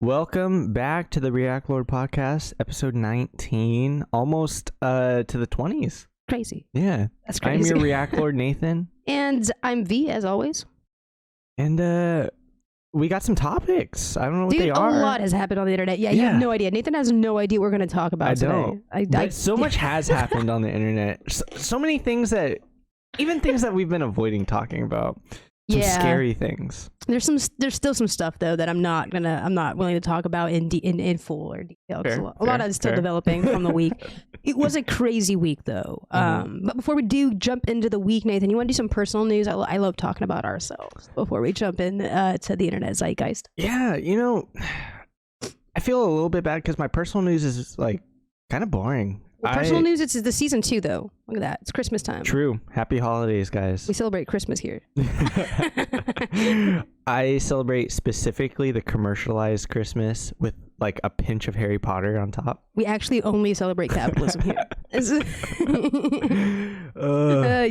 Welcome back to the Reactlord podcast, episode 19, almost to the 20s. Crazy. Yeah. That's crazy. I'm your Reactlord, Nathan. And I'm V, as always. And we got some topics. I don't know what Dude, they are. a lot has happened on the internet. Yeah, you have no idea. Nathan has no idea what we're going to talk about today. But so much has happened on the internet. So many things that, even things that we've been avoiding talking about. Some scary things. There's still some stuff though that I'm not willing to talk about in full or detail. A lot of it's still developing from the week. It was a crazy week though. But before we do jump into the week, Nathan, you want to do some personal news? I love talking about ourselves before we jump in to the internet zeitgeist. Yeah, I feel a little bit bad because my personal news is like kind of boring. Well, personal news, it's the season 2 though. Look at that. It's Christmas time. True. Happy holidays, guys. We celebrate Christmas here. I celebrate specifically the commercialized Christmas with like a pinch of Harry Potter on top. We actually only celebrate capitalism here.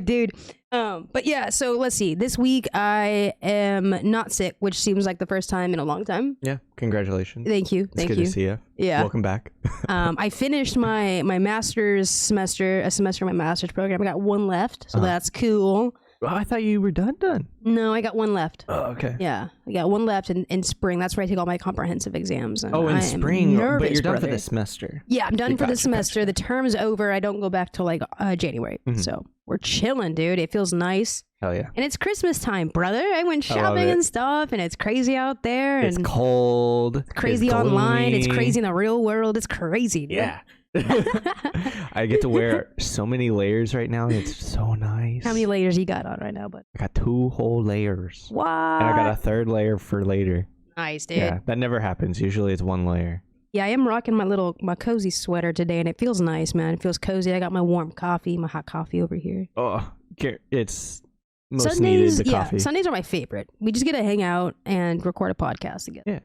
Dude. But yeah, so let's see. This week I am not sick, which seems like the first time in a long time. Yeah, congratulations. Thank you. It's good to see you. Yeah. Welcome back. I finished my master's semester, a semester of my master's program. I got one left, so that's cool. Oh, I thought you were done. No, I got one left. Oh, okay. Yeah, I got one left in spring. That's where I take all my comprehensive exams. And in spring, nervous, but you're done for brother. the semester. Yeah, I'm done for the semester. The term's over. I don't go back till like January. So we're chilling, dude. It feels nice. Hell yeah. And it's Christmas time, brother. I went shopping and stuff, and it's crazy out there. It's and cold. It's crazy online. It's crazy in the real world. It's crazy, dude. Yeah. I get to wear so many layers right now. It's so nice. How many layers you got on right now, bud? I got 2 whole layers. What? And I got a 3rd layer for later. Nice, dude. Yeah, that never happens. Usually it's 1 layer. Yeah, I am rocking my cozy sweater today, and it feels nice, man. It feels cozy. I got my warm coffee, my hot coffee over here. Oh, it's most needed, the coffee. Sundays are my favorite. We just get to hang out and record a podcast together. Yeah.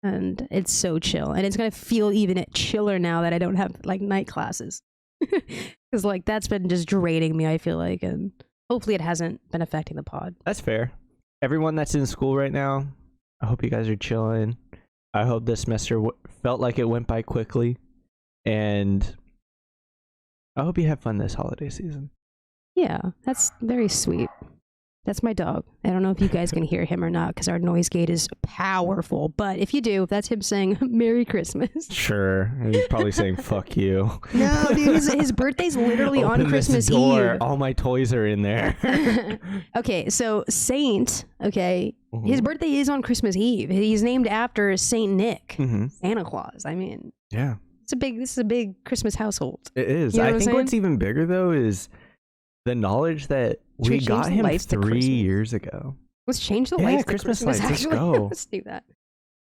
And it's so chill. And it's going to feel even chiller now that I don't have like night classes. Because like that's been just draining me, I feel like. And hopefully it hasn't been affecting the pod. That's fair. Everyone that's in school right now, I hope you guys are chilling. I hope this semester felt like it went by quickly. And I hope you have fun this holiday season. Yeah, that's very sweet. That's my dog. I don't know if you guys can hear him or not because our noise gate is powerful. But if you do, that's him saying Merry Christmas. Sure. He's probably saying fuck you. No, dude, his birthday's literally on Christmas Eve. All my toys are in there. Okay, so Saint, his birthday is on Christmas Eve. He's named after Saint Nick, Santa Claus. I mean, yeah. This is a big Christmas household. It is. You know I think what's even bigger though is the knowledge that we got him 3 years ago. Let's change the lights. Christmas lights. Let's go. Let's do that.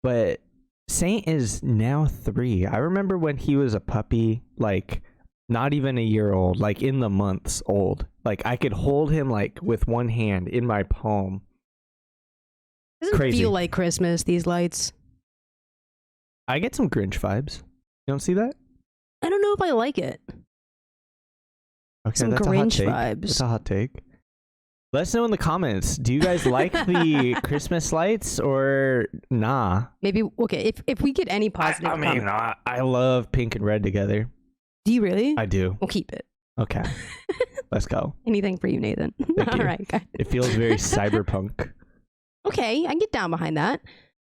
But Saint is now 3. I remember when he was a puppy, like not even a year old, like in the months old. Like I could hold him like with one hand in my palm. Doesn't feel like Christmas, these lights. I get some Grinch vibes. You don't see that? I don't know if I like it. Okay, some that's Grinch a hot take. vibes. That's a hot take. Let us know in the comments. Do you guys like the Christmas lights or nah? Maybe, okay, if we get any positive comments. I love pink and red together. Do you really? I do. We'll keep it. Okay. Let's go. Anything for you, Nathan. Thank you. All right, guys. It feels very cyberpunk. Okay, I can get down behind that.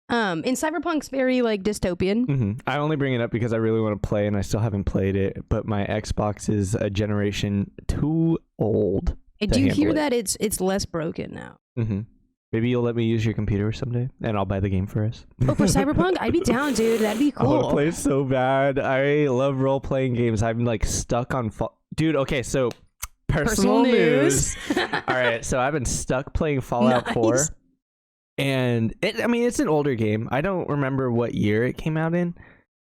And Cyberpunk's very like dystopian. I only bring it up because I really want to play and I still haven't played it, but my Xbox is a generation too old. Do you hear that it's less broken now? Maybe you'll let me use your computer someday and I'll buy the game for us. Oh, for Cyberpunk? I'd be down, dude. That'd be cool. I want to play so bad. I love role-playing games. I'm like stuck on... Dude, okay, so personal news. All right, so I've been stuck playing Fallout 4. And it's an older game. I don't remember what year it came out in,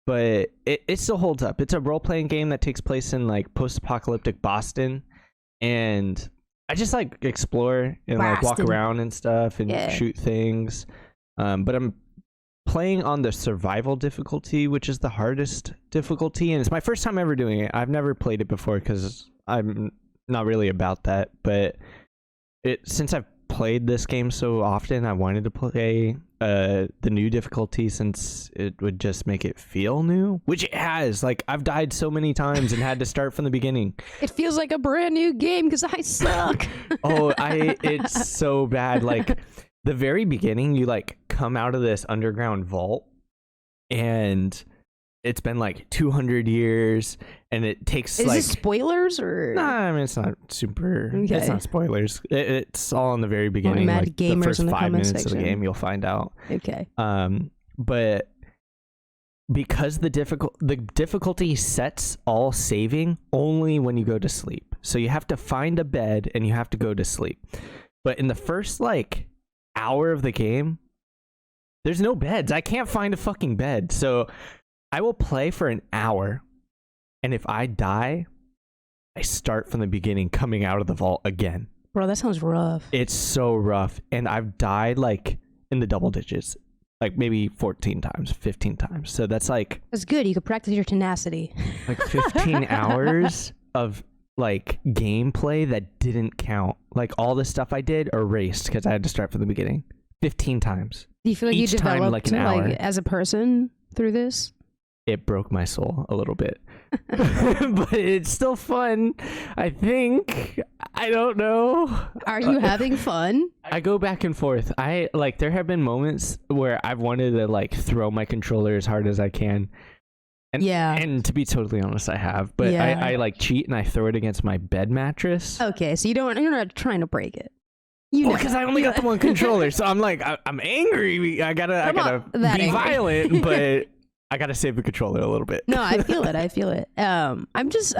but it still holds up. It's a role-playing game that takes place in like post-apocalyptic Boston, and I just like explore and like walk around and stuff and shoot things. But I'm playing on the survival difficulty, which is the hardest difficulty, and it's my first time ever doing it. I've never played it before because I'm not really about that, but since I've played this game so often, I wanted to play the new difficulty, since it would just make it feel new, which it has. Like, I've died so many times and had to start from the beginning. It feels like a brand new game because I suck. It's so bad. Like, the very beginning, you like come out of this underground vault, and it's been like 200 years, and it takes Is this spoilers or? Nah, I mean, it's not super. Okay. It's not spoilers. It's all in the very beginning. Mad Like the gamers first in the 5 comment minutes of the section. game, you'll find out. Okay. But because the difficulty sets all saving only when you go to sleep, so you have to find a bed and you have to go to sleep. But in the first like hour of the game, there's no beds. I can't find a fucking bed. So I will play for an hour, and if I die, I start from the beginning, coming out of the vault again. Bro, that sounds rough. It's so rough, and I've died like in the double digits, like maybe 14 times, 15 times. So that's like... That's good. You could practice your tenacity. Like 15 hours of like gameplay that didn't count. Like all the stuff I did erased because I had to start from the beginning 15 times. Do you feel like Each you developed time, like an hour. as a person through this? It broke my soul a little bit. But it's still fun, I think. I don't know. Are you having fun? I go back and forth. There have been moments where I've wanted to like throw my controller as hard as I can. And, Yeah. And to be totally honest, I have. But Yeah. I like cheat and I throw it against my bed mattress. Okay, so you're not trying to break it. You know. Because I only got the one controller, so I'm like, I'm angry. I gotta be angry. violent, but I gotta save the controller a little bit. No, I feel it. I'm just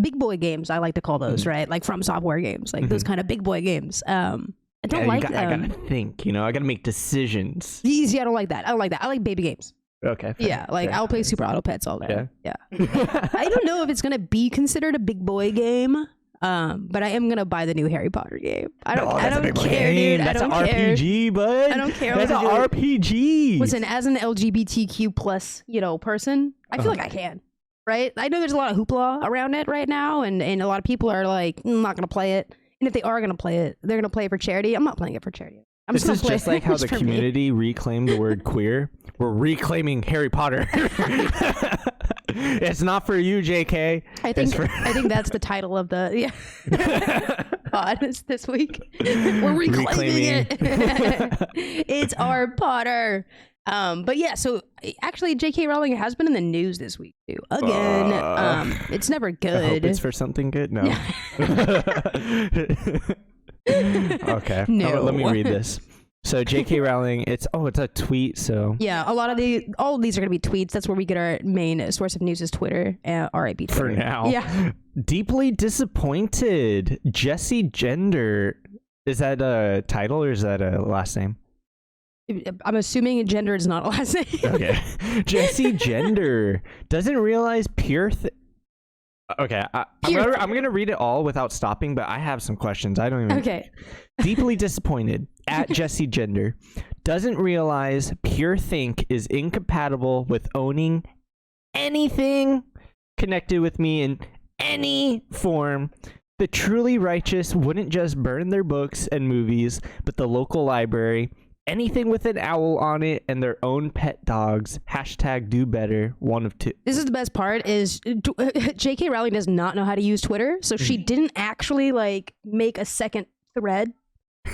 big boy games. I like to call those, right? Like From Software games, like those kind of big boy games. I don't like them. I gotta think. I gotta make decisions. Easy. I don't like that. I like baby games. Okay. Fair, Yeah, like fair. I'll play Super Auto Pets all day. Yeah. I don't know if it's gonna be considered a big boy game. But I am gonna buy the new Harry Potter game. I don't care, dude. That's I don't an care. RPG, bud. I don't care. That's an RPG. Listen, as an LGBTQ plus, person, I feel like I can. Right? I know there's a lot of hoopla around it right now, and a lot of people are like, I'm not gonna play it. And if they are gonna play it, they're gonna play it for charity. I'm not playing it for charity. This is just like how the community reclaimed the word queer. We're reclaiming Harry Potter. It's not for you, JK. I think that's the title of the pod this week. We're reclaiming it. It's our Potter. But yeah, so actually J.K. Rowling has been in the news this week too. Again. It's never good. I hope it's for something good. No. Okay. No. Let me read this. So J.K. Rowling, it's a tweet. So yeah, all of these are gonna be tweets. That's where we get our main source of news is Twitter. R.I.P. Twitter. For now. Yeah. Deeply disappointed. Jessie Gender. Is that a title or is that a last name? I'm assuming gender is not a last name. Okay. Jessie Gender doesn't realize Okay, I'm gonna read it all without stopping, but I have some questions. I don't even. Okay. Deeply disappointed at Jessie Gender doesn't realize Pure Think is incompatible with owning anything connected with me in any form. The truly righteous wouldn't just burn their books and movies, but the local library, anything with an owl on it, and their own pet dogs. #do better. One of two. This is the best part is J.K. Rowling does not know how to use Twitter, so she didn't actually make a second thread.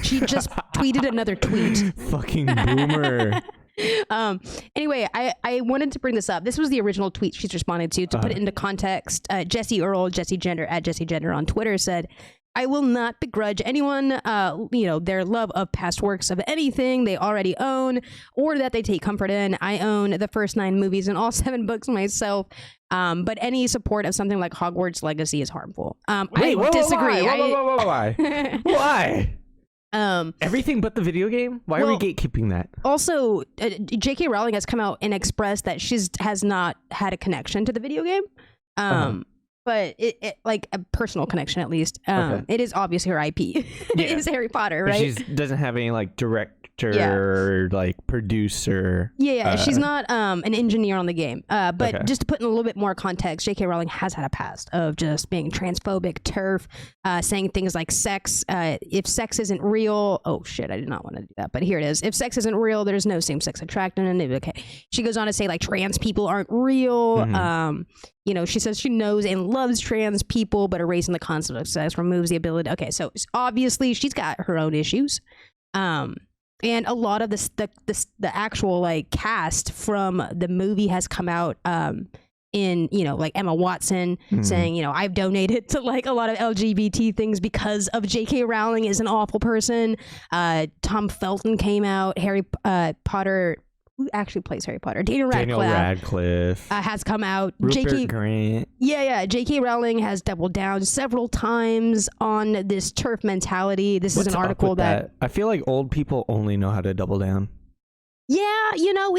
She just tweeted another tweet. Fucking boomer. Anyway, I wanted to bring this up. This was the original tweet she's responded to put it into context. Jessie Gender at Jessie Gender on Twitter said, I will not begrudge anyone, their love of past works of anything they already own or that they take comfort in. I own the first 9 movies and all 7 books myself. But any support of something like Hogwarts Legacy is harmful. I disagree. Why? Why? Everything but the video game? Why are we gatekeeping that? Also, J.K. Rowling has come out and expressed that she has not had a connection to the video game. But it like a personal connection at least. It is obviously her IP. It is Harry Potter, right? She doesn't have any like direct director, like producer. Yeah. She's not an engineer on the game. But just to put in a little bit more context, J.K. Rowling has had a past of just being transphobic, TERF, saying things like sex. If sex isn't real, oh shit, I did not want to do that, but here it is. If sex isn't real, there's no same-sex attraction. Okay. She goes on to say like trans people aren't real. You know, she says she knows and loves trans people, but erasing the concept of sex removes the ability. Okay, so obviously she's got her own issues. And a lot of the actual like cast from the movie has come out in, you know, like Emma Watson saying, you know, I've donated to like a lot of LGBT things because of J.K. Rowling is an awful person. Tom Felton came out. Harry Potter. Who actually plays Harry Potter? Daniel Radcliffe has come out. Rupert Grant. Yeah. J.K. Rowling has doubled down several times on this TERF mentality. This is an article that I feel like old people only know how to double down. Yeah, you know,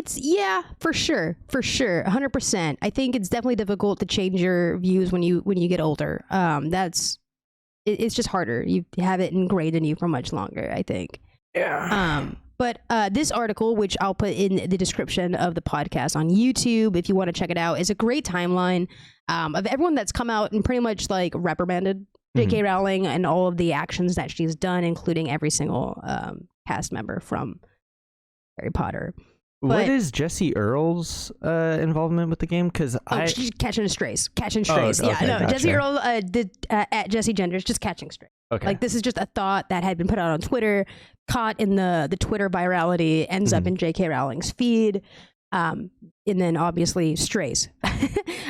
for sure, 100%. I think it's definitely difficult to change your views when you get older. It's just harder. You have it ingrained in you for much longer, I think. Yeah. But this article, which I'll put in the description of the podcast on YouTube, if you want to check it out, is a great timeline of everyone that's come out and pretty much like reprimanded J.K. Rowling and all of the actions that she's done, including every single cast member from Harry Potter. What is Jesse Earl's involvement with the game? Because she's catching strays. Yeah, okay, no, gotcha. Jesse Earl did at Jesse Genders, just catching strays. Okay. Like this is just a thought that had been put out on Twitter, caught in the Twitter virality, ends up in J.K. Rowling's feed, and then obviously strays.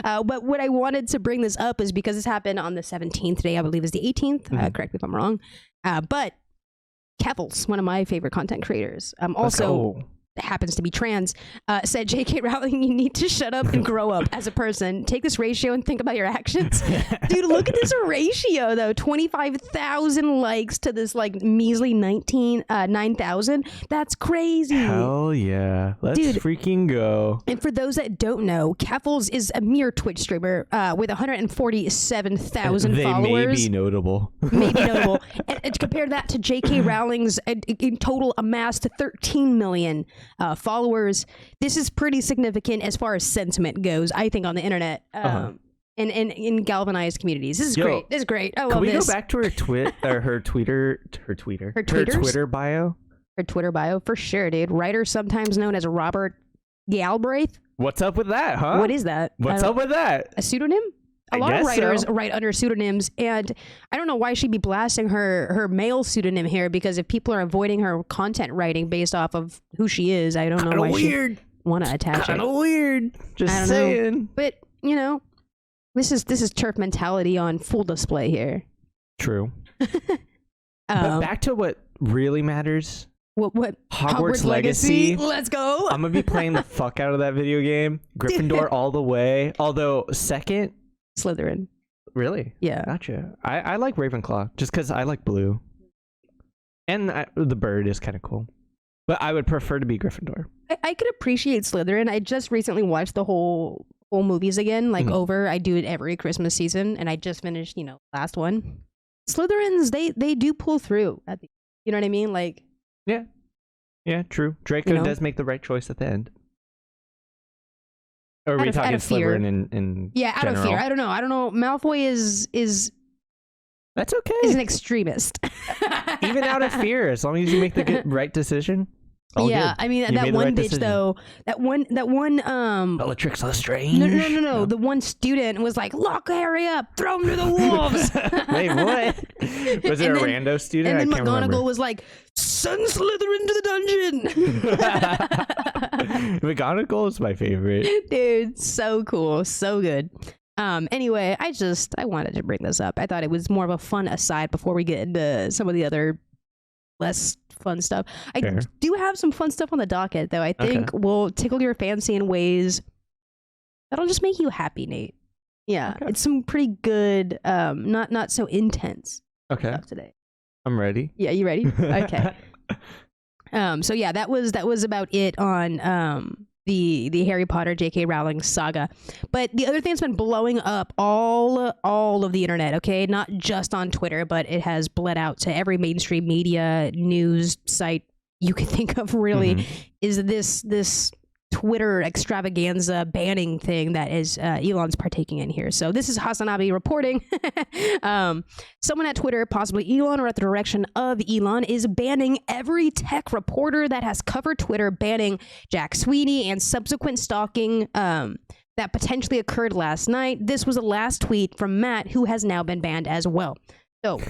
But what I wanted to bring this up is because this happened on the 17th day, I believe is the 18th. Correct me if I'm wrong. But Kevels, one of my favorite content creators, also happens to be trans, said, J.K. Rowling, you need to shut up and grow up as a person. Take this ratio and think about your actions. Dude, look at this ratio, though. 25,000 likes to this, like, measly 9,000. That's crazy. Hell yeah. Let's freaking go. And for those that don't know, Keffels is a mere Twitch streamer with 147,000 followers. They may be notable. And compare that to J.K. Rowling's in total amassed 13 million followers. This is pretty significant as far as sentiment goes, I think, on the internet and in galvanized communities. This is great. This is great. I love this. Can we go back to her Twitter bio? Her Twitter bio, for sure, dude. Writer sometimes known as Robert Galbraith. What's up with that, huh? What is that? What's up with that? A pseudonym? A lot of writers write under pseudonyms, and I don't know why she'd be blasting her male pseudonym here, because if people are avoiding her content writing based off of who she is, I don't know why she want to attach it. Kind of weird. Just saying. But, you know, this is TERF mentality on full display here. True. But back to what really matters. What? Hogwarts Legacy. Let's go. I'm going to be playing the fuck out of that video game. Gryffindor all the way. Although, second... Slytherin. Really? Yeah. Gotcha. I like Ravenclaw just because I like blue. And the bird is kind of cool. But I would prefer to be Gryffindor. I could appreciate Slytherin. I just recently watched the whole movies again, like over. I do it every Christmas season, and I just finished, last one. Slytherins, they do pull through at the, you know what I mean? Like, yeah, true. Draco does make the right choice at the end. Or are we talking Slytherin in out general? of fear. I don't know. Malfoy is that's okay. Is an extremist. Even out of fear, as long as you make the right decision. Yeah, I mean that one bitch though. That one. Bellatrix Lestrange. No. The one student was like, "Lock Harry up, throw him to the wolves." Wait, what? Was it a rando student? And then I can't remember. McGonagall was like, "Send Slytherin to the dungeon." McGonagall is my favorite. Dude, so cool, so good. Anyway, I wanted to bring this up. I thought it was more of a fun aside before we get into some of the other less fun stuff. I do have some fun stuff on the docket, though. I think will tickle your fancy in ways that'll just make you happy, Nate. Yeah, it's some pretty good, not so intense stuff today. I'm ready. Yeah, you ready? Okay. So yeah, that was about it on the Harry Potter J.K. Rowling saga. But the other thing that's been blowing up all of the internet, okay, not just on Twitter, but it has bled out to every mainstream media news site you could think of really is this Twitter extravaganza banning thing that is Elon's partaking in here. So this is Hasanabi reporting. Someone at Twitter, possibly Elon or at the direction of Elon, is banning every tech reporter that has covered Twitter, banning Jack Sweeney and subsequent stalking that potentially occurred last night. This was the last tweet from Matt, who has now been banned as well. So,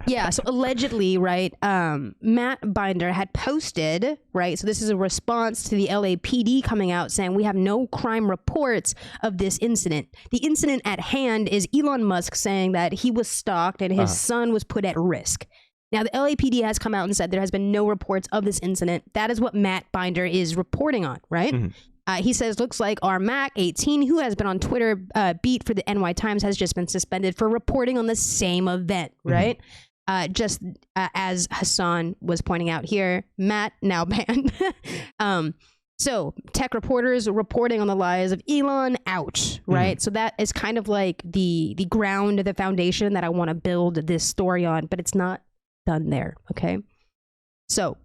yeah, so allegedly, right, Matt Binder had posted, right, so this is a response to the LAPD coming out saying we have no crime reports of this incident. The incident at hand is Elon Musk saying that he was stalked and his son was put at risk. Now, the LAPD has come out and said there has been no reports of this incident. That is what Matt Binder is reporting on, right? He says, looks like our Mac 18, who has been on Twitter beat for the NY Times, has just been suspended for reporting on the same event, right? Just as Hassan was pointing out here, Matt now banned. So tech reporters reporting on the lies of Elon, ouch, right? So that is kind of like the ground, the foundation that I want to build this story on, but it's not done there, okay? So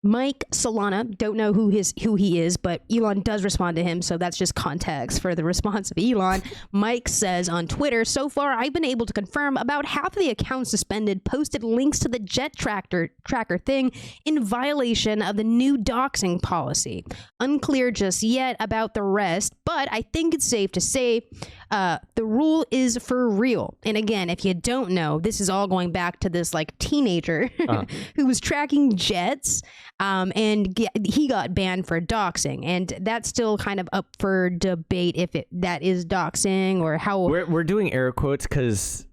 Mike Solana, don't know who he is, but Elon does respond to him, so that's just context for the response of Elon. Mike says on Twitter, so far I've been able to confirm about half of the accounts suspended posted links to the jet tracker thing in violation of the new doxing policy. Unclear just yet about the rest, but I think it's safe to say the rule is for real. And again, if you don't know, this is all going back to this like teenager who was tracking jets. And he got banned for doxing, and that's still kind of up for debate if that is doxing or how. We're doing air quotes because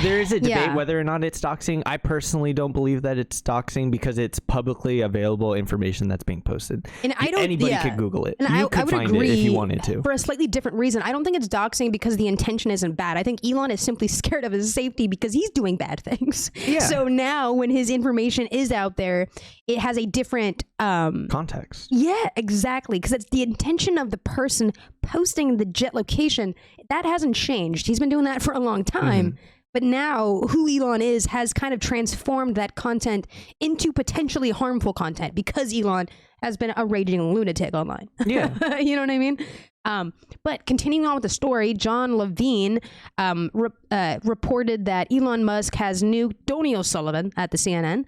there is a debate whether or not it's doxing. I personally don't believe that it's doxing because it's publicly available information that's being posted. And anybody could Google it. And you could find it if you wanted to. For a slightly different reason. I don't think it's doxing because the intention isn't bad. I think Elon is simply scared of his safety because he's doing bad things. Yeah. So now when his information is out there, it has a different context. Yeah, exactly. Because it's the intention of the person posting the jet location. That hasn't changed. He's been doing that for a long time. But now who Elon is has kind of transformed that content into potentially harmful content because Elon has been a raging lunatic online. Yeah. You know what I mean? But continuing on with the story, John Levine reported that Elon Musk has nuked Donny O'Sullivan at the CNN,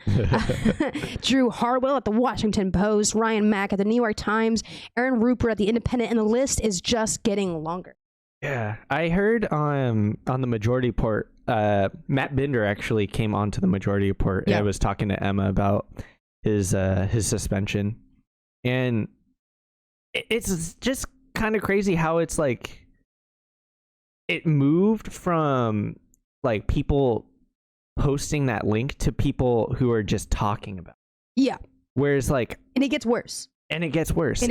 Drew Harwell at the Washington Post, Ryan Mack at the New York Times, Aaron Rupert at the Independent, and the list is just getting longer. Yeah, I heard on the Majority Report, Matt Binder actually came onto the Majority Report. Yeah. And I was talking to Emma about his suspension, and it's just kind of crazy how it's like it moved from like people posting that link to people who are just talking about it. Yeah. Whereas like, and it gets worse. And it gets worse.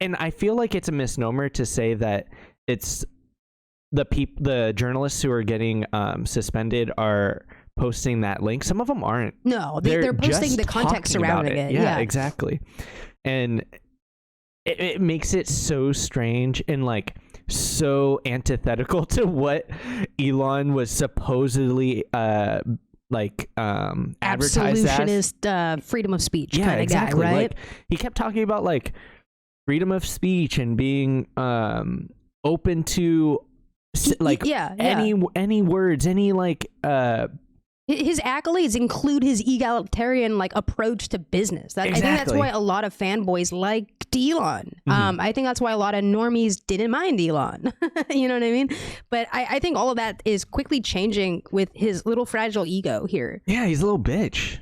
And I feel like it's a misnomer to say that it's the journalists who are getting suspended are posting that link. Some of them aren't. No, they're posting the context surrounding it. Yeah, exactly. And it makes it so strange and like so antithetical to what Elon was supposedly advertised absolutionist freedom of speech kind of guy, right? Like, he kept talking about like freedom of speech and being open to like any words, any like his accolades include his egalitarian like approach to business. I think that's why a lot of fanboys liked Elon. I think that's why a lot of normies didn't mind Elon. You know what I mean? But I think all of that is quickly changing with his little fragile ego here. Yeah, he's a little bitch.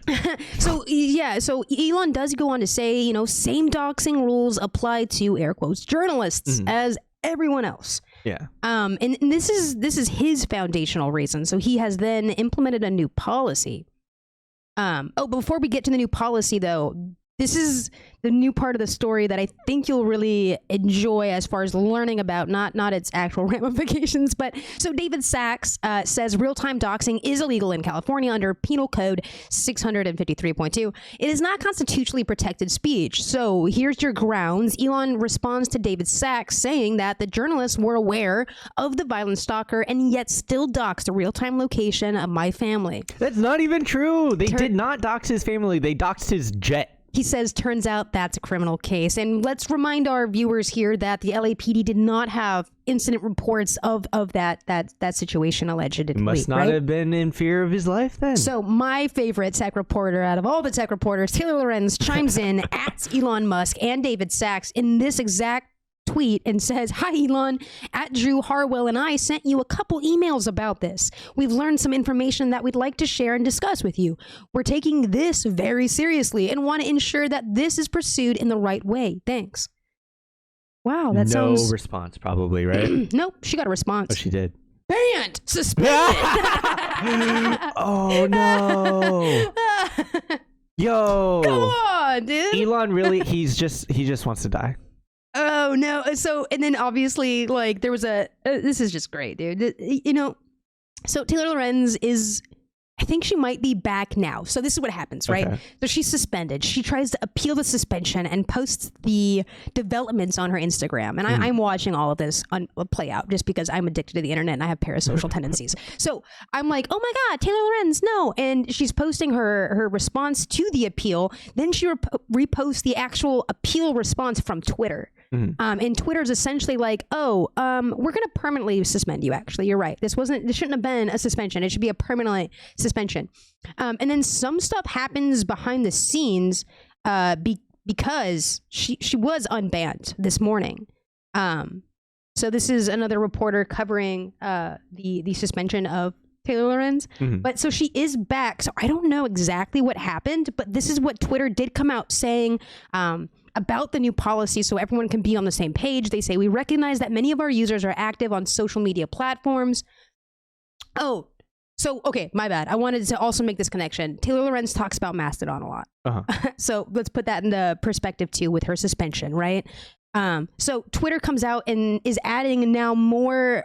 So Elon does go on to say, you know, same doxing rules apply to air quotes journalists as everyone else. Yeah. And this is his foundational reason. So he has then implemented a new policy. Before we get to the new policy though, this is the new part of the story that I think you'll really enjoy as far as learning about, not its actual ramifications. But so David Sachs says real-time doxing is illegal in California under Penal Code 653.2. It is not constitutionally protected speech. So here's your grounds. Elon responds to David Sachs saying that the journalists were aware of the violent stalker and yet still doxed the real-time location of my family. That's not even true. They did not dox his family. They doxed his jet. He says, turns out that's a criminal case. And let's remind our viewers here that the LAPD did not have incident reports of that situation allegedly. Must not have been in fear of his life then. So my favorite tech reporter out of all the tech reporters, Taylor Lorenz, chimes in at Elon Musk and David Sachs in this exact tweet and says, hi Elon, at Drew Harwell and I sent you a couple emails about this. We've learned some information that we'd like to share and discuss with you. We're taking this very seriously and want to ensure that this is pursued in the right way. Thanks. Wow, that sounds... No response probably, right? Nope, she got a response. Oh, she did. Banned! Suspended! Oh no! Yo! Come on, dude! Elon really, he just wants to die. Oh no. So, and then obviously like there was this is just great, dude. You know, so Taylor Lorenz is, I think she might be back now. So this is what happens, right? Okay. So she's suspended. She tries to appeal the suspension and posts the developments on her Instagram. And I'm watching all of this play out just because I'm addicted to the internet and I have parasocial tendencies. So I'm like, oh my God, Taylor Lorenz, no. And she's posting her response to the appeal. Then she reposts the actual appeal response from Twitter. And Twitter's essentially like, we're going to permanently suspend you. Actually, you're right. This shouldn't have been a suspension. It should be a permanent suspension. And then some stuff happens behind the scenes because she was unbanned this morning. So this is another reporter covering the suspension of Taylor Lorenz. But so she is back. So I don't know exactly what happened, but this is what Twitter did come out saying about the new policy so everyone can be on the same page. They say, we recognize that many of our users are active on social media platforms. Oh, so, okay, my bad. I wanted to also make this connection. Taylor Lorenz talks about Mastodon a lot. So let's put that into perspective too with her suspension, right? So Twitter comes out and is adding now more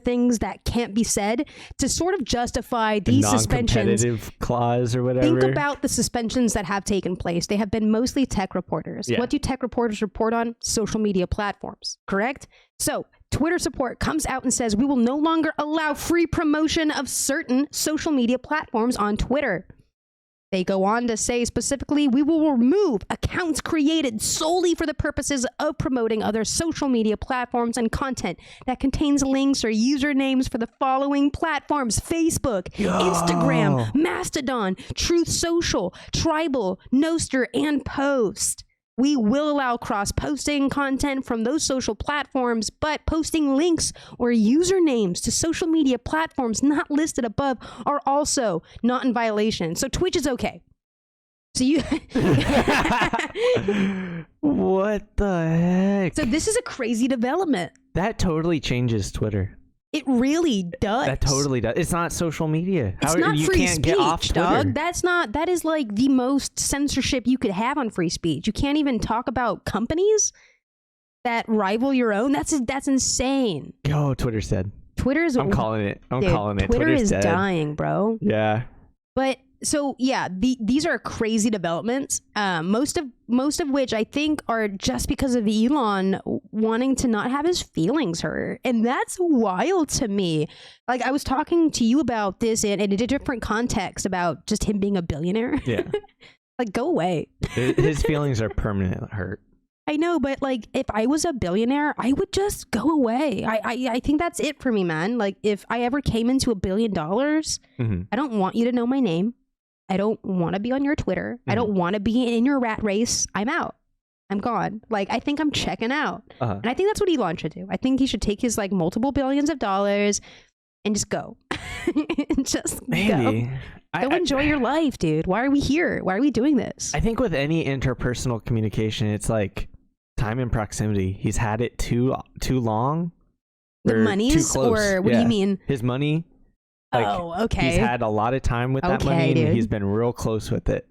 things that can't be said to sort of justify these suspensions. Non-competitive clause or whatever. Think about the suspensions that have taken place. They have been mostly tech reporters. Yeah. What do tech reporters report on? Social media platforms, correct? So Twitter support comes out and says, we will no longer allow free promotion of certain social media platforms on Twitter. They go on to say specifically, we will remove accounts created solely for the purposes of promoting other social media platforms and content that contains links or usernames for the following platforms: Facebook, Instagram, Mastodon, Truth Social, Tribal, Nostr, and Post. We will allow cross-posting content from those social platforms, but posting links or usernames to social media platforms not listed above are also not in violation. So Twitch is okay. So you... What the heck? So this is a crazy development. That totally changes Twitter. It really does. That totally does. It's not social media. It's not free speech, dog. That is like the most censorship you could have on free speech. You can't even talk about companies that rival your own. That's insane. Oh, Twitter's dead. I'm calling it. Twitter is dead. Dying, bro. Yeah. But so yeah, these are crazy developments. Most of which I think are just because of Elon wanting to not have his feelings hurt, and that's wild to me. Like, I was talking to you about this in a different context about just him being a billionaire. Yeah. Like, go away. His feelings are permanent hurt. I know, but like, if I was a billionaire, I would just go away. I think that's it for me, man. Like, if I ever came into $1 billion, I don't want you to know my name. I don't want to be on your Twitter. I don't want to be in your rat race. I'm out. I'm gone. Like, I think I'm checking out. And I think that's what Elon should do. I think he should take his like multiple billions of dollars and just go. Just maybe go enjoy your life, dude. Why are we here? Why are we doing this? I think with any interpersonal communication, it's like time and proximity. He's had it too long. The monies, or what do you mean? His money. Like, okay. He's had a lot of time with that money, and he's been real close with it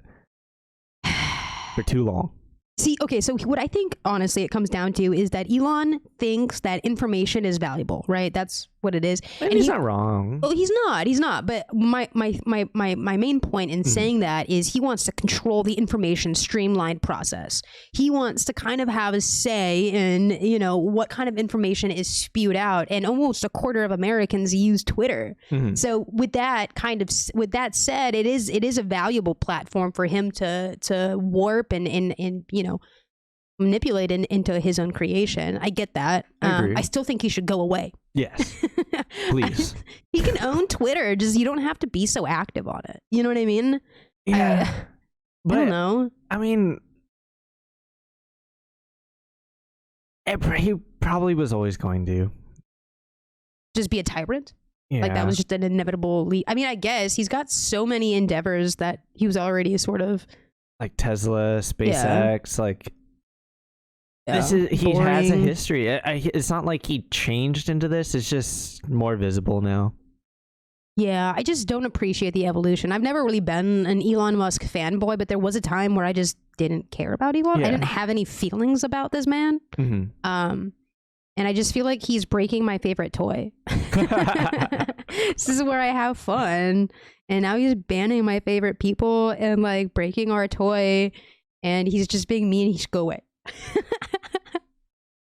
for too long. See, okay, so what I think, honestly, it comes down to is that Elon thinks that information is valuable, right? That's what it is. And he's not wrong. Oh, he's not. But my main point in saying that is he wants to control the information streamlined process. He wants to kind of have a say in, you know, what kind of information is spewed out. And almost a quarter of Americans use Twitter. So with that said, it is a valuable platform for him to warp and you know, manipulate into his own creation. I get that. I still think he should go away. Yes, please. He can own Twitter. Just you don't have to be so active on it. You know what I mean? Yeah. I don't know. I mean, he probably was always going to just be a tyrant. Yeah. Like that was just an inevitable leap. I mean, I guess he's got so many endeavors that he was already sort of like Tesla, SpaceX, like. Yeah, he has a history. It's not like he changed into this. It's just more visible now. Yeah, I just don't appreciate the evolution. I've never really been an Elon Musk fanboy, but there was a time where I just didn't care about Elon. I didn't have any feelings about this man. And I just feel like he's breaking my favorite toy. This is where I have fun. And now he's banning my favorite people and like breaking our toy. And he's just being mean. He should go away.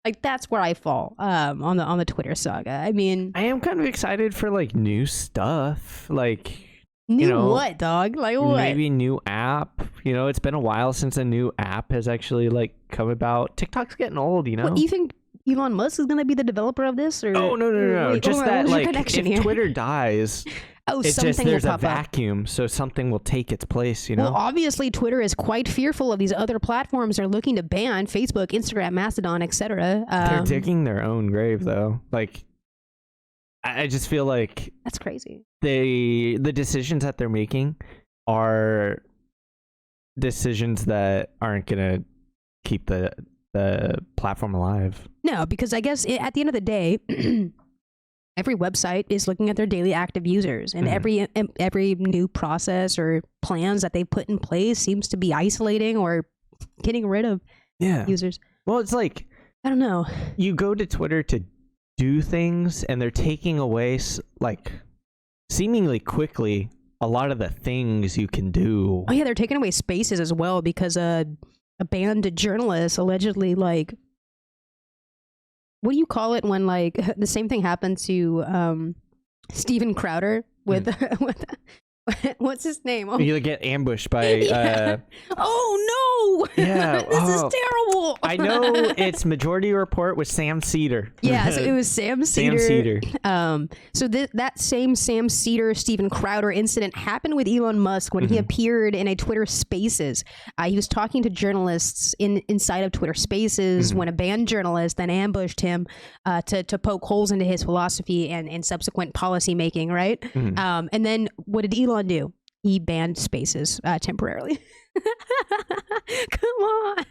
Like that's where I fall on the Twitter saga. I mean, I am kind of excited for like new stuff, like new, you know, what, dog? Like what? Maybe new app. You know, it's been a while since a new app has actually like come about. TikTok's getting old, you know. What, you think Elon Musk is going to be the developer of this? Or oh no! Wait, just that like if here? Twitter dies. It's something just there's will a pop up. vacuum, so something will take its place, you know? Well, obviously, Twitter is quite fearful of these other platforms they're looking to ban: Facebook, Instagram, Mastodon, etc. They're digging their own grave, though. Like, I just feel like that's crazy. The decisions that they're making are decisions that aren't gonna keep the platform alive. No, because I guess at the end of the day. Every website is looking at their daily active users, and every new process or plans that they put in place seems to be isolating or getting rid of users. Well, it's like, I don't know. You go to Twitter to do things, and they're taking away, like, seemingly quickly, a lot of the things you can do. Oh yeah, they're taking away spaces as well because a banned journalist allegedly, like, what do you call it when like the same thing happened to Steven Crowder with what's his name? Oh. You get ambushed by oh no! Yeah, this is terrible. I know it's Majority Report with Sam Cedar. Yeah, so it was Sam Cedar. Sam Cedar. So that same Sam Cedar, Steven Crowder incident happened with Elon Musk when he appeared in a Twitter Spaces. He was talking to journalists inside of Twitter Spaces when a banned journalist then ambushed him to poke holes into his philosophy and subsequent policy making, right? And then what did Elon do? He banned Spaces temporarily. Come on.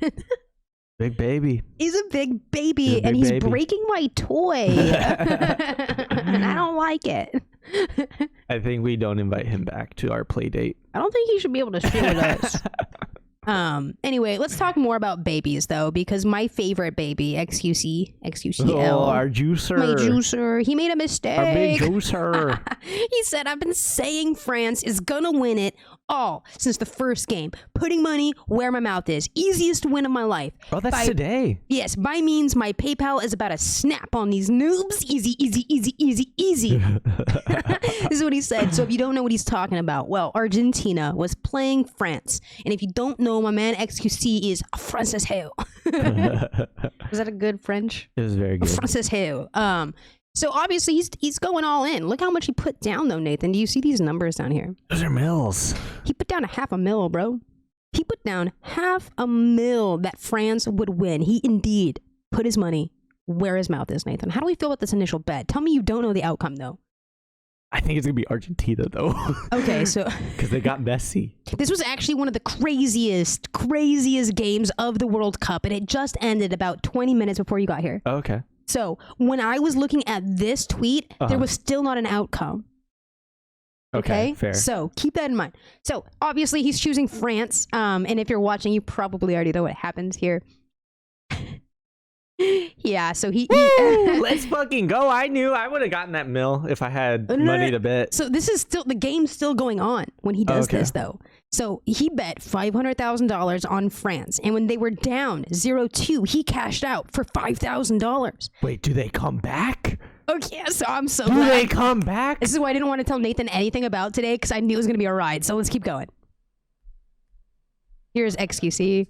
Big baby. He's a big baby, and he's breaking my toy. And I don't like it. I think we don't invite him back to our play date. I don't think he should be able to share with us. Anyway, let's talk more about babies though, because my favorite baby, XQC, our juicer. My juicer. He made a mistake. Our big juicer. He said, I've been saying France is gonna win it all since the first game. Putting money where my mouth is. Easiest win of my life. Oh, that's today. Yes, by means my PayPal is about to snap on these noobs. Easy, easy, easy, easy, easy. This is what he said. So if you don't know what he's talking about, well, Argentina was playing France. And if you don't know, my man XQC is France as hell. Was that a good French? It was very good. France as hell. So obviously he's going all in. Look how much he put down though, Nathan. Do you see these numbers down here? Those are mils. He put down $500,000, bro. He put down $500,000 that France would win. He indeed put his money where his mouth is, Nathan. How do we feel about this initial bet? Tell me you don't know the outcome though. I think it's gonna be Argentina though. Okay, so because they got Messi. This was actually one of the craziest games of the World Cup, and it just ended about 20 minutes before you got here. Okay. So when I was looking at this tweet, there was still not an outcome. Okay, fair. So keep that in mind. So obviously he's choosing France. And if you're watching, you probably already know what happens here. Yeah, so he let's fucking go. I knew I would have gotten that mill if I had money to bet. So this is still, the game's still going on when he does this though. So he bet $500,000 on France, and when they were down 0-2, he cashed out for $5,000. Wait, do they come back? Okay, so I'm so Do glad. they come back? This is why I didn't want to tell Nathan anything about today, because I knew it was going to be a ride. So let's keep going. Here's XQC.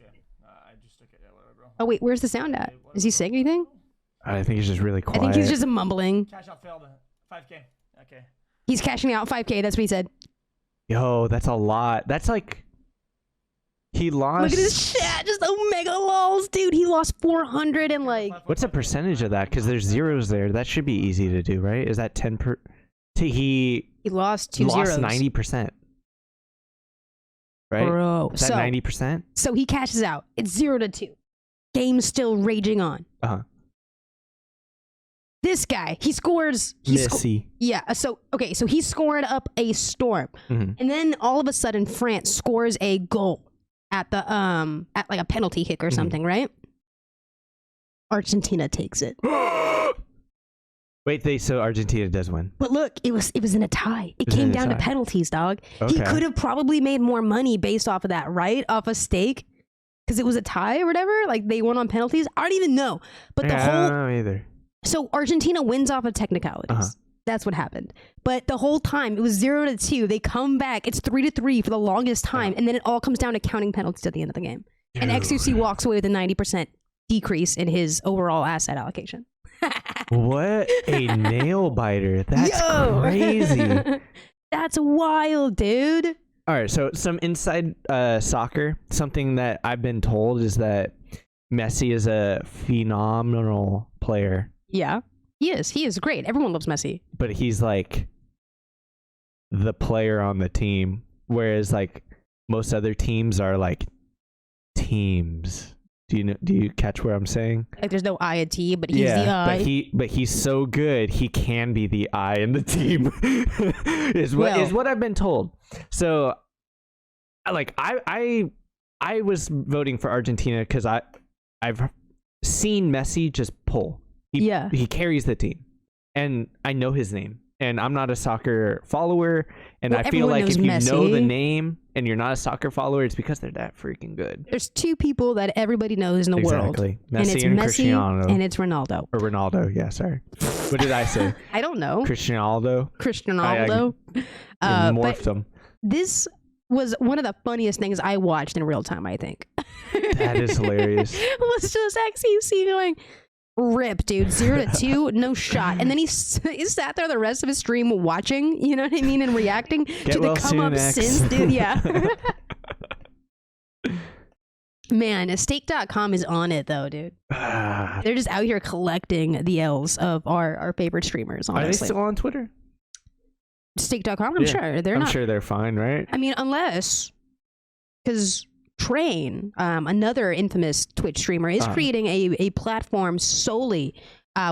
Oh wait, where's the sound at? Is he saying anything? I think he's just really quiet. I think he's just mumbling. Cash out failed. 5K. Okay. He's cashing out 5K. That's what he said. Yo, that's a lot. That's like he lost. Look at his chat, just omega lols, dude. He lost 400 and like. What's the percentage of that? Because there's zeros there. That should be easy to do, right? Is that 10 per? He lost two lost zeros. 90%. Right? Bro, is that 90%? So he cashes out. It's 0-2. Game's still raging on. This guy, he scores. Missy. Yeah. So okay. So he scored up a storm, and then all of a sudden, France scores a goal at the at like a penalty kick or something, right? Argentina takes it. Wait, so Argentina does win. But look, it was in a tie. It came down to penalties, dog. Okay. He could have probably made more money based off of that, right? Off a stake, because it was a tie or whatever. Like they won on penalties. I don't even know. But the whole. I don't know either. So Argentina wins off of technicalities. That's what happened. But the whole time it was 0-2. They come back. It's 3-3 for the longest time, and then it all comes down to counting penalties at the end of the game. Dude. And XQC walks away with a 90% decrease in his overall asset allocation. What a nail biter! That's crazy. That's wild, dude. All right, so some inside soccer. Something that I've been told is that Messi is a phenomenal player. Yeah, he is. He is great. Everyone loves Messi. But he's like the player on the team, whereas like most other teams are like teams. Do you catch what I'm saying? Like there's no I in T, but he's the I. But he's so good, he can be the I in the team. is what I've been told. So like I was voting for Argentina because I've seen Messi just pull. He carries the team, and I know his name, and I'm not a soccer follower, and I feel like if you know the name and you're not a soccer follower, it's because they're that freaking good. There's two people that everybody knows in the world. Messi and it's and Messi Cristiano. and it's Ronaldo. Or Ronaldo, yeah, sorry. What did I say? I don't know. Cristiano. I morphed them. This was one of the funniest things I watched in real time, I think. That is hilarious. Was just XQC going, rip, dude, 0-2, no shot. And then he sat there the rest of his stream watching, you know what I mean, and reacting to the come up since, dude. Yeah. Man, stake.com is on it though, dude. They're just out here collecting the L's of our favorite streamers, honestly. Are they still on Twitter? Stake.com, I'm sure. I'm sure they're fine, right? I mean, unless, because Train, another infamous Twitch streamer, is creating a platform solely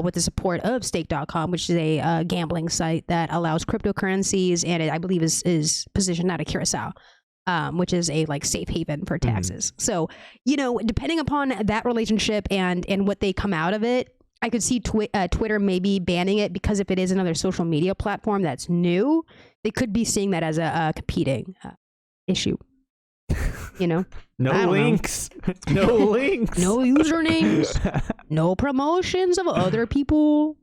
with the support of stake.com, which is a gambling site that allows cryptocurrencies, and I believe is positioned out of Curacao, which is a like safe haven for taxes. So, you know, depending upon that relationship and what they come out of it, I could see Twitter maybe banning it, because if it is another social media platform that's new, they could be seeing that as a competing issue. You know, no links, no links, no usernames, no promotions of other people.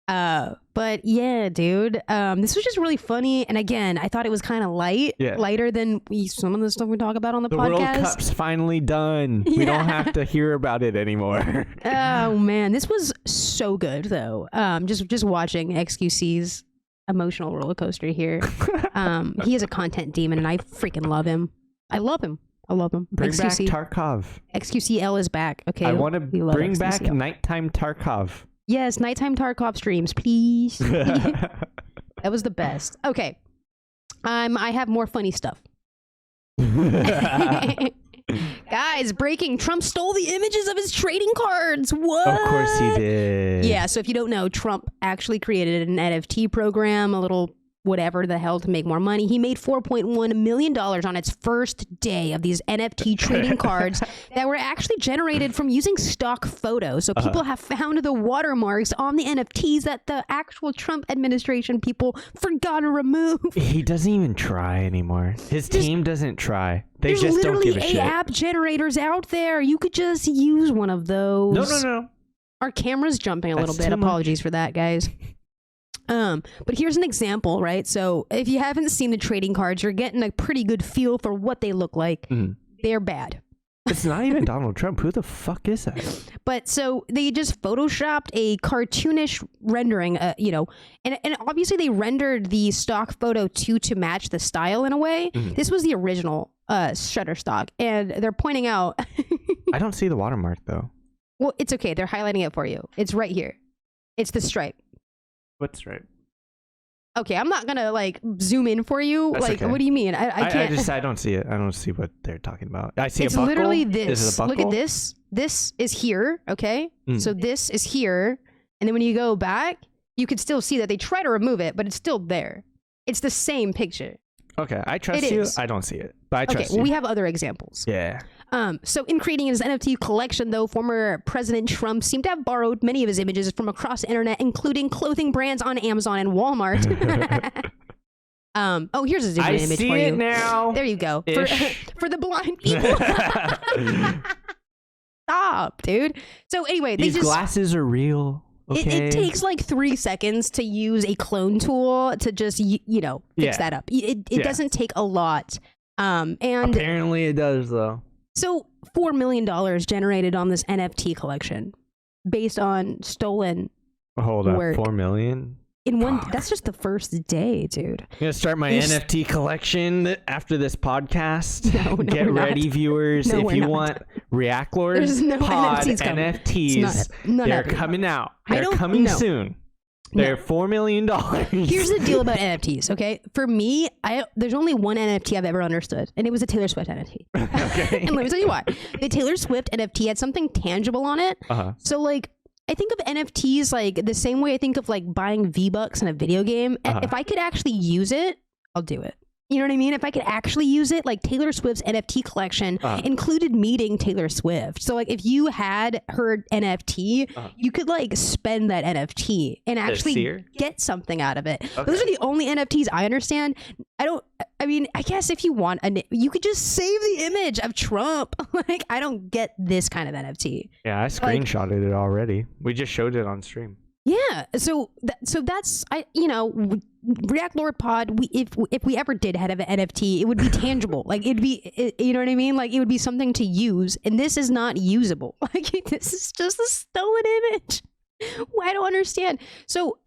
But yeah, dude, this was just really funny. And again, I thought it was kind of lighter than some of the stuff we talk about on the podcast. The World Cup's finally done. We don't have to hear about it anymore. Oh man, this was so good though. Just watching XQC's emotional roller coaster here. He is a content demon, and I freaking love him. I love him. Bring XQC. back Tarkov. XQCL is back. Okay. I want to bring back nighttime Tarkov. Yes, nighttime Tarkov streams, please. That was the best. Okay. I have more funny stuff. Guys, breaking. Trump stole the images of his trading cards. What? Of course he did. Yeah, so if you don't know, Trump actually created an NFT program, a little whatever the hell to make more money. He made $4.1 million on its first day of these NFT trading cards that were actually generated from using stock photos. So people have found the watermarks on the NFTs that the actual Trump administration people forgot to remove. He doesn't even try anymore. His team doesn't try. They just don't give a shit. There's literally app generators out there. You could just use one of those. No. Our camera's jumping a little bit. Apologies for that, guys. But here's an example, right? So if you haven't seen the trading cards, you're getting a pretty good feel for what they look like. They're bad. It's not even Donald Trump. Who the fuck is that? But so they just photoshopped a cartoonish rendering, and obviously they rendered the stock photo to match the style in a way. This was the original Shutterstock, and they're pointing out. I don't see the watermark though. Well, it's okay. They're highlighting it for you. It's right here. It's the stripe. What stripe? Okay, I'm not gonna like zoom in for you. That's like, okay. what do you mean? I can't. I don't see it. I don't see what they're talking about. I see it's a buckle. Literally this. Is it a buckle? Look at this. This is here. Okay, so this is here, and then when you go back, you can still see that they try to remove it, but it's still there. It's the same picture. Okay, I trust you. I don't see it, but I trust you. Well, we have other examples. Yeah. So in creating his NFT collection, though, former President Trump seemed to have borrowed many of his images from across the internet, including clothing brands on Amazon and Walmart. Here's a different image for you. I see it now. There you go. For the blind people. Stop, dude. So anyway, these glasses are real. Okay. It takes like 3 seconds to use a clone tool to just fix that up. It doesn't take a lot. And apparently it does though. So $4 million generated on this NFT collection based on stolen Hold up, work. 4 million? In one, that's just the first day, dude. I'm gonna start my NFT collection after this podcast. No, Get ready, viewers. No, if you want Reactlords pod NFTs, they're coming out. They're coming soon. They're $4 million. Here's the deal about NFTs, okay? For me, there's only one NFT I've ever understood, and it was a Taylor Swift NFT. Okay. And let me tell you why. The Taylor Swift NFT had something tangible on it. So, like, I think of NFTs like the same way I think of like buying V-Bucks in a video game. If I could actually use it, I'll do it. You know what I mean? If I could actually use it, like Taylor Swift's NFT collection included meeting Taylor Swift. So like if you had her NFT, you could like spend that NFT and actually get something out of it. Okay. Those are the only NFTs I understand. I guess if you want, you could just save the image of Trump. Like, I don't get this kind of NFT. Yeah, I screenshotted it already. We just showed it on stream. Yeah, so that's Reactlord Pod. If we ever did have an NFT, it would be tangible. Like you know what I mean? Like it would be something to use, and this is not usable. Like this is just a stolen image. I don't understand. So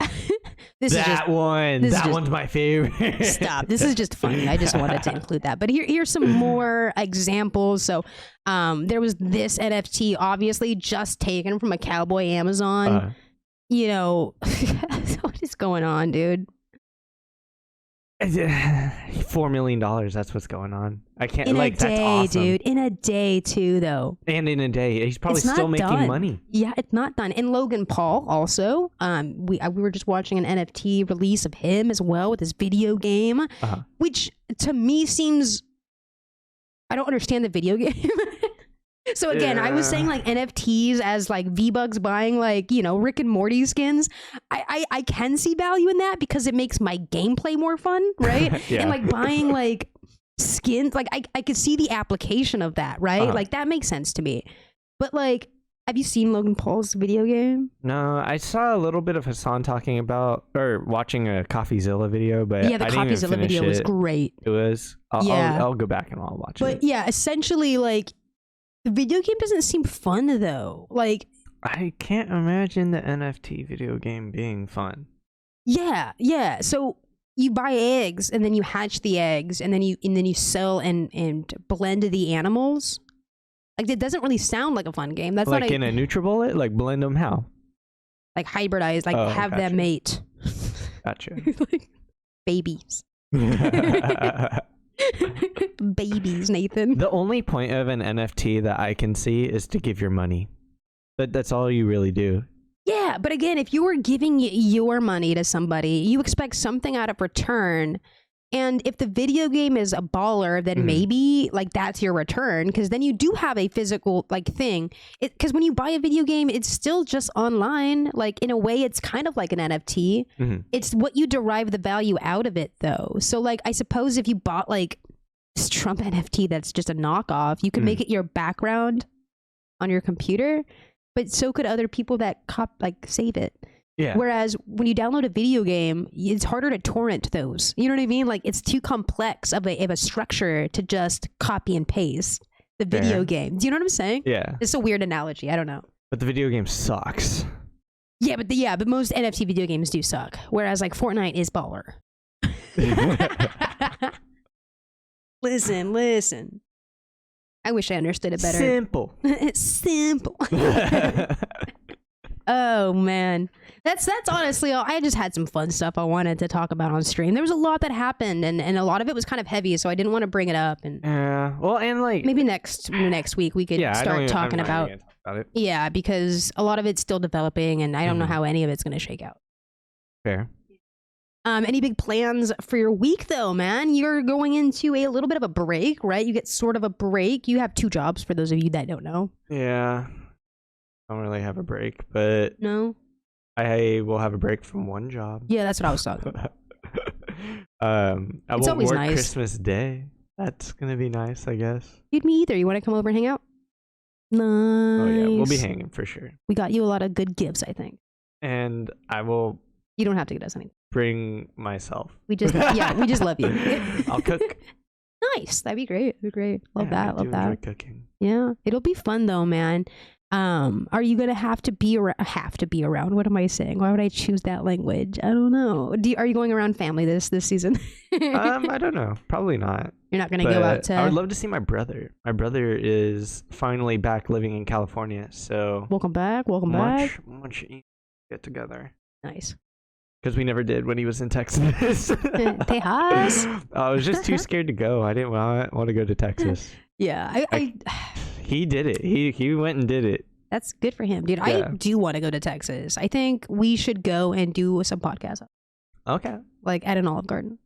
that one's my favorite. Stop. This is just funny. I just wanted to include that. But here's some more examples. So there was this NFT, obviously just taken from a cowboy Amazon. What is going on, dude? $4 million. That's what's going on. I can't. That's awesome, dude. In a day, too, though. And in a day, he's probably still making money. Yeah, it's not done. And Logan Paul also. We were just watching an NFT release of him as well with his video game, which to me seems. I don't understand the video game. So again, I was saying like NFTs as like V-Bucks buying like, Rick and Morty skins. I can see value in that because it makes my gameplay more fun, right? And like buying like skins, like I could see the application of that, right? Like that makes sense to me. But like, have you seen Logan Paul's video game? No, I saw a little bit of Hassan talking about or watching a CoffeeZilla video, but yeah, the CoffeeZilla video was great. It was. I'll go back and I'll watch it. But yeah, essentially like. The video game doesn't seem fun though. Like I can't imagine the NFT video game being fun. Yeah. So you buy eggs and then you hatch the eggs and then you sell and blend the animals. Like it doesn't really sound like a fun game. That's like not in a NutriBullet, like blend them how? Like hybridize, like have them mate. Gotcha. Like babies. Babies, Nathan. The only point of an NFT that I can see is to give your money. But that's all you really do. Yeah, Yeah, but again, if you were giving your money to somebody, you expect something out of return. And if the video game is a baller, then maybe like that's your return, because then you do have a physical like thing. Because when you buy a video game, it's still just online. Like in a way, it's kind of like an NFT. It's what you derive the value out of it, though. So like, I suppose if you bought like this Trump NFT that's just a knockoff, you could make it your background on your computer, but so could other people that save it. Yeah. Whereas when you download a video game, it's harder to torrent those. You know what I mean? Like it's too complex of a structure to just copy and paste the video game. Do you know what I'm saying? Yeah. It's a weird analogy. I don't know. But the video game sucks. Yeah, but most NFT video games do suck. Whereas like Fortnite is baller. Listen. I wish I understood it better. Simple. It's simple. Oh man, that's honestly all. I just had some fun stuff I wanted to talk about on stream. There was a lot that happened, and a lot of it was kind of heavy, so I didn't want to bring it up. And well, and like maybe next week we could start talking about it. Yeah, because a lot of it's still developing, and I don't know how any of it's going to shake out. Fair. Any big plans for your week though, man? You're going into a little bit of a break, right? You get sort of a break. You have 2 jobs for those of you that don't know. Yeah. I don't really have a break, but no, I will have a break from 1 job. Yeah, that's what I was talking about. I it's won't work nice. Christmas Day. That's gonna be nice, I guess. Dude, me either. You want to come over and hang out? Nice. Oh yeah, we'll be hanging for sure. We got you a lot of good gifts, I think. And I will. You don't have to get us anything. Bring myself. We just love you. I'll cook. Nice. That'd be great. Love that. I do enjoy cooking. Yeah, it'll be fun though, man. Are you gonna have to be around? What am I saying? Why would I choose that language? I don't know. Are you going around family this season? I don't know. Probably not. You're not gonna go out to. I would love to see my brother. My brother is finally back living in California. So welcome back. Much get together. Nice. Because we never did when he was in Texas. Tejas. I was just too scared to go. I didn't want to go to Texas. Yeah, he did it. He went and did it. That's good for him, dude. Yeah. I do want to go to Texas. I think we should go and do some podcasts. Okay. Like at an Olive Garden.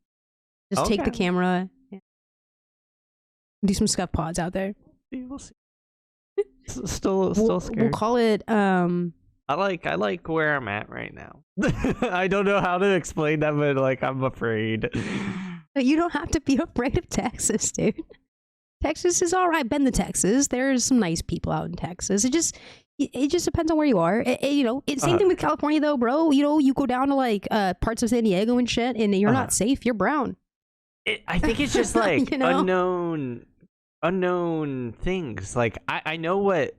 Just take the camera. Yeah. Do some scuff pods out there. We'll see. Still scared. We'll call it. I like where I'm at right now. I don't know how to explain that, but like I'm afraid. You don't have to be afraid of Texas, dude. Texas is all right. I've been to Texas. There's some nice people out in Texas. It just depends on where you are. Same thing with California though, bro. You go down to like parts of San Diego and shit, and you're not safe. You're brown. I think it's just like unknown things. Like I know what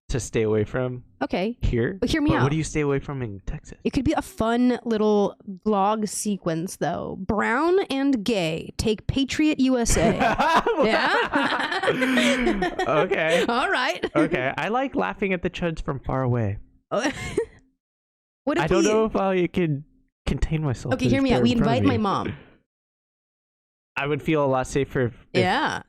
to stay away from. Okay. Here. But hear me out. What do you stay away from in Texas? It could be a fun little vlog sequence though. Brown and gay take Patriot USA. Yeah. Okay. All right. Okay. I like laughing at the chuds from far away. What if I don't know if I could contain myself. Okay, hear me out. We invite my mom. I would feel a lot safer yeah.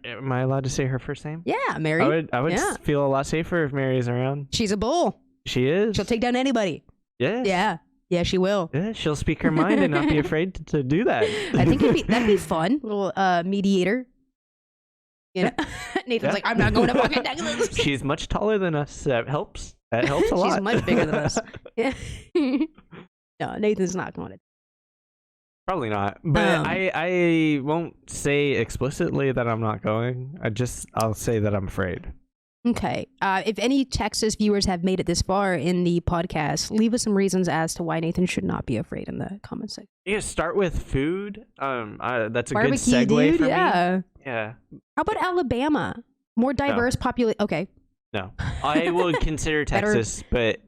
Am I allowed to say her first name? Yeah, Mary. I would feel a lot safer if Mary's around. She's a bull. She is. She'll take down anybody. Yes. Yeah. Yeah, she will. Yeah, she'll speak her mind and not be afraid to do that. I think that'd be fun. Little mediator. You know? Nathan's like, I'm not going to fucking Texas. She's much taller than us. That helps. That helps a lot. She's much bigger than us. Yeah. No, Nathan's not going to. Probably not, but I won't say explicitly that I'm not going. I'll say that I'm afraid. Okay. If any Texas viewers have made it this far in the podcast, leave us some reasons as to why Nathan should not be afraid in the comment section. Yeah, start with food. That's a barbecue, good segue dude, for me. Yeah. Yeah. How about Alabama? More diverse population. Okay. No, I would consider Texas, but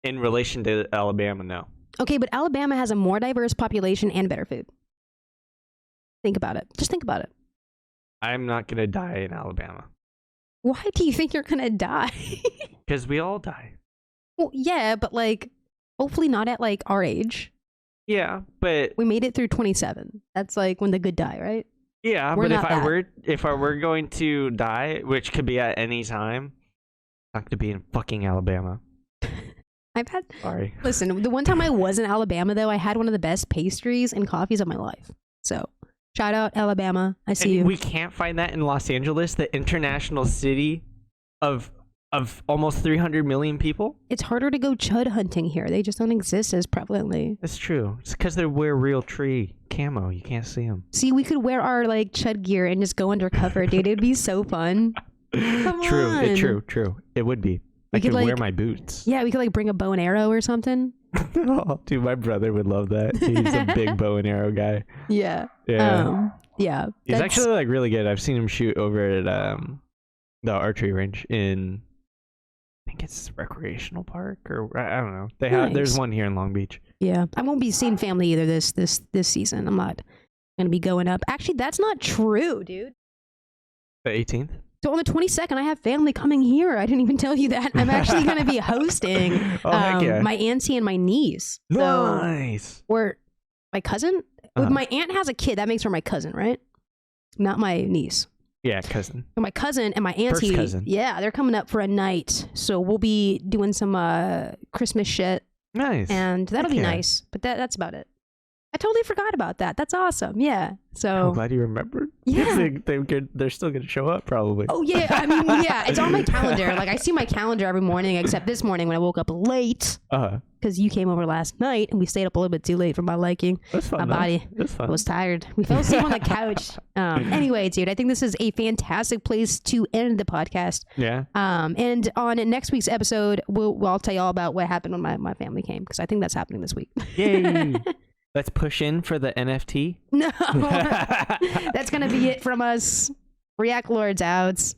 in relation to Alabama, no. Okay, but Alabama has a more diverse population and better food. Think about it. Just think about it. I'm not going to die in Alabama. Why do you think you're going to die? Because we all die. Well, yeah, but like, hopefully not at like our age. Yeah, but... We made it through 27. That's like when the good die, right? Yeah, but if I were going to die, which could be at any time, I'm not going to be in fucking Alabama. I've had. Sorry. Listen, the one time I was in Alabama, though, I had one of the best pastries and coffees of my life. So, shout out Alabama. I see you. We can't find that in Los Angeles, the international city of almost 300 million people. It's harder to go chud hunting here. They just don't exist as prevalently. That's true. It's because they wear real tree camo. You can't see them. See, we could wear our like chud gear and just go undercover, dude. It'd be so fun. Come on. True. It would be. I could wear my boots. Yeah, we could like bring a bow and arrow or something. Oh, dude, my brother would love that. He's a big bow and arrow guy. Yeah. Yeah. He's actually like really good. I've seen him shoot over at the archery range in, I think it's recreational park, or I don't know. There's one here in Long Beach. Yeah, I won't be seeing family either this season. I'm not gonna be going up. Actually, that's not true, dude. The 18th. So on the 22nd, I have family coming here. I didn't even tell you that. I'm actually gonna be hosting heck yeah. my auntie and my niece. Nice. Or my cousin. My aunt has a kid. That makes her my cousin, right? Not my niece. Yeah, cousin. So my cousin and my auntie, First cousin. Yeah, they're coming up for a night. So we'll be doing some Christmas shit. Nice. And that'll be nice. But that's about it. I totally forgot about that. That's awesome. Yeah. So I'm glad you remembered. Yeah. They're still going to show up probably. Oh, yeah. I mean, yeah. It's on my calendar. Like, I see my calendar every morning, except this morning when I woke up late. Because you came over last night and we stayed up a little bit too late for my liking. That's fun. My body was tired. We fell asleep on the couch. Anyway, dude, I think this is a fantastic place to end the podcast. Yeah. And on next week's episode, I'll tell you all about what happened when my family came, because I think that's happening this week. Yay. Let's push in for the NFT. No. That's going to be it from us. Reactlords out.